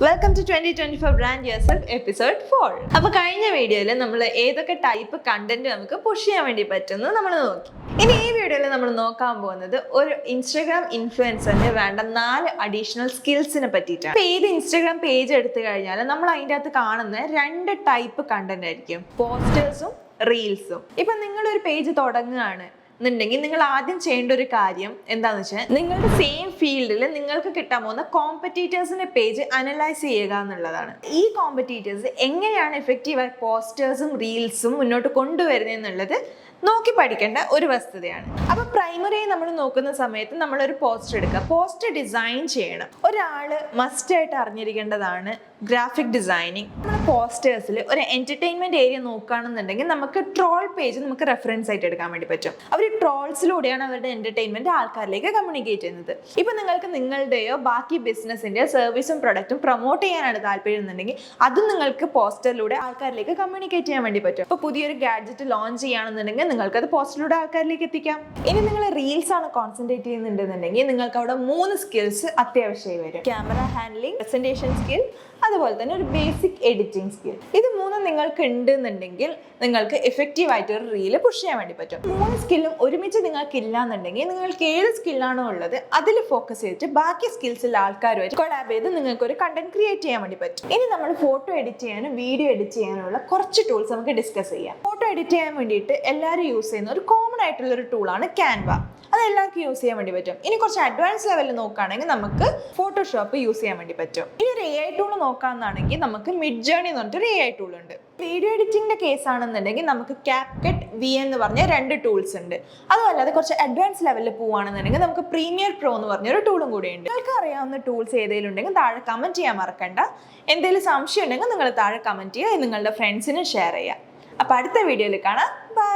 Welcome to 2024 brand yourself episode 4. അപ്പോൾ കഴിഞ്ഞ വീഡിയോയിൽ നമ്മൾ ഏതൊക്കെ ടൈപ്പ് കണ്ടന്റ് നമുക്ക് പുഷ് ചെയ്യാൻ വേണ്ടി പറ്റുമെന്ന് നമ്മൾ നോക്കി. ഇനി ഈ വീഡിയോയിൽ നമ്മൾ നോക്കാൻ പോകുന്നത് ഒരു ഇൻസ്റ്റാഗ്രാം ഇൻഫ്ലുവൻസറിന് വേണ്ട 4 അഡീഷണൽ സ്കിൽസിനെ പറ്റിയിട്ടാണ്. ഇപ്പോൾ ഏത് ഇൻസ്റ്റാഗ്രാം പേജ് എടുത്തു കഴിഞ്ഞാൽ നമ്മൾ അതിൻ്റെ അകത്ത് കാണുന്ന 2 ടൈപ്പ് കണ്ടന്റ് ആയിരിക്കും, പോസ്റ്റേഴ്സും റീൽസും. ഇപ്പം നിങ്ങളൊരു പേജ് തുടങ്ങുകയാണ് എന്നുണ്ടെങ്കിൽ നിങ്ങൾ ആദ്യം ചെയ്യേണ്ട ഒരു കാര്യം എന്താണെന്ന് വെച്ചാൽ നിങ്ങളുടെ സെയിം ഫീൽഡിൽ നിങ്ങൾക്ക് കിട്ടാൻ പോകുന്ന കോമ്പറ്റീറ്റേഴ്സിന്റെ പേജ് അനലൈസ് ചെയ്യുക എന്നുള്ളതാണ്. ഈ കോമ്പറ്റീറ്റേഴ്സ് എങ്ങനെയാണ് എഫക്റ്റീവായി പോസ്റ്റേഴ്സും റീൽസും മുന്നോട്ട് കൊണ്ടുവരുന്നത് എന്നുള്ളത് നോക്കി പഠിക്കേണ്ട ഒരു വസ്തുതയാണ്. അപ്പൊ പ്രൈമറി നമ്മൾ നോക്കുന്ന സമയത്ത് നമ്മളൊരു പോസ്റ്റർ എടുക്കുക, പോസ്റ്റർ ഡിസൈൻ ചെയ്യണം. ഒരാള് മസ്റ്റ് ആയിട്ട് അറിഞ്ഞിരിക്കേണ്ടതാണ് ഗ്രാഫിക് ഡിസൈനിങ്. നമ്മൾ പോസ്റ്റേഴ്സിൽ ഒരു എന്റർടൈൻമെന്റ് ഏരിയ നോക്കുകയാണെന്നുണ്ടെങ്കിൽ നമുക്ക് ട്രോൾ പേജ് നമുക്ക് റെഫറൻസ് ആയിട്ട് എടുക്കാൻ വേണ്ടി പറ്റും. അവർ ട്രോൾസിലൂടെയാണ് അവരുടെ എന്റർടൈൻമെന്റ് ആൾക്കാരിലേക്ക് കമ്മ്യൂണിക്കേറ്റ് ചെയ്യുന്നത്. ഇപ്പൊ നിങ്ങൾക്ക് നിങ്ങളുടെയോ ബാക്കി ബിസിനസിന്റെയോ സർവീസും പ്രൊഡക്റ്റും പ്രൊമോട്ട് ചെയ്യാനാണ് താല്പര്യം എന്നുണ്ടെങ്കിൽ അതും നിങ്ങൾക്ക് പോസ്റ്ററിലൂടെ ആൾക്കാരിലേക്ക് കമ്മ്യൂണിക്കേറ്റ് ചെയ്യാൻ വേണ്ടി പറ്റും. ഇപ്പൊ പുതിയൊരു ഗാഡ്ജറ്റ് ലോഞ്ച് ചെയ്യുകയാണെന്നുണ്ടെങ്കിൽ നിങ്ങൾക്ക് അത് പോസ്റ്ററിലൂടെ ആൾക്കാരിലേക്ക് എത്തിക്കാം. ഇനി നിങ്ങൾ റീൽസ് ആണ് കോൺസെൻട്രേറ്റ് ചെയ്യുന്നുണ്ടെന്നുണ്ടെങ്കിൽ നിങ്ങൾക്ക് അവിടെ 3 സ്കിൽസ് അത്യാവശ്യമായി വരും: ക്യാമറ ഹാൻഡ്ലിംഗ്, പ്രസന്റേഷൻ സ്കിൽ, അതുപോലെ തന്നെ ഒരു ബേസിക് എഡിറ്റിംഗ് സ്കിൽ. ഇത് 3 നിങ്ങൾക്ക് ഉണ്ടെന്നുണ്ടെങ്കിൽ നിങ്ങൾക്ക് എഫക്റ്റീവ് ആയിട്ട് ഒരു റീല് പുഷ് ചെയ്യാൻ വേണ്ടി പറ്റും. 3 സ്കില്ലും ഒരുമിച്ച് നിങ്ങൾക്ക് ഇല്ല എന്നുണ്ടെങ്കിൽ നിങ്ങൾക്ക് ഏത് സ്കില്ലാണോ ഉള്ളത് അതിൽ ഫോക്കസ് ചെയ്തിട്ട് ബാക്കി സ്കിൽസിൽ ആൾക്കാരുമായിട്ട് കൊളാബ് ചെയ്ത് നിങ്ങൾക്ക് ഒരു കണ്ടന്റ് ക്രിയേറ്റ് ചെയ്യാൻ വേണ്ടി പറ്റും. ഇനി നമ്മൾ ഫോട്ടോ എഡിറ്റ് ചെയ്യാനും വീഡിയോ എഡിറ്റ് ചെയ്യാനുള്ള കുറച്ച് ടൂൾസ് നമുക്ക് ഡിസ്കസ് ചെയ്യാം. ഫോട്ടോ എഡിറ്റ് ചെയ്യാൻ വേണ്ടിയിട്ട് എല്ലാവരും യൂസ് ചെയ്യുന്ന ഒരു കോമൺ ആയിട്ടുള്ള ഒരു ടൂളാണ് ക്യാൻവ. അത് എല്ലാവർക്കും യൂസ് ചെയ്യാൻ വേണ്ടി പറ്റും. ഇനി കുറച്ച് അഡ്വാൻസ് ലെവലിൽ നോക്കുകയാണെങ്കിൽ നമുക്ക് ഫോട്ടോഷോപ്പ് യൂസ് ചെയ്യാൻ വേണ്ടി പറ്റും. ഈ ഒരു AI ടൂൾ നോക്കുകയാണെന്നാണെങ്കിൽ നമുക്ക് മിഡ് ജേർണി എന്ന് പറഞ്ഞിട്ടൊരു AI ടൂൾ ഉണ്ട്. വീഡിയോ എഡിറ്റിംഗിന്റെ കേസ് ആണെന്നുണ്ടെങ്കിൽ നമുക്ക് CapCut VN എന്ന് പറഞ്ഞ 2 ടൂൾസ് ഉണ്ട്. അതുമല്ലാതെ കുറച്ച് അഡ്വാൻസ് ലെവലിൽ പോവുകയാണെന്നുണ്ടെങ്കിൽ നമുക്ക് പ്രീമിയർ പ്രോ എന്ന് പറഞ്ഞൊരു ടൂളും കൂടി ഉണ്ട്. നിങ്ങൾക്ക് അറിയാവുന്ന ടൂൾസ് ഏതെങ്കിലും ഉണ്ടെങ്കിൽ താഴെ കമന്റ് ചെയ്യാൻ മറക്കണ്ട. എന്തെങ്കിലും സംശയം ഉണ്ടെങ്കിൽ നിങ്ങൾ താഴെ കമന്റ് ചെയ്യുക, നിങ്ങളുടെ ഫ്രണ്ട്സിന് ഷെയർ ചെയ്യുക. അപ്പോൾ അടുത്ത വീഡിയോയിൽ കാണാം. ബൈ.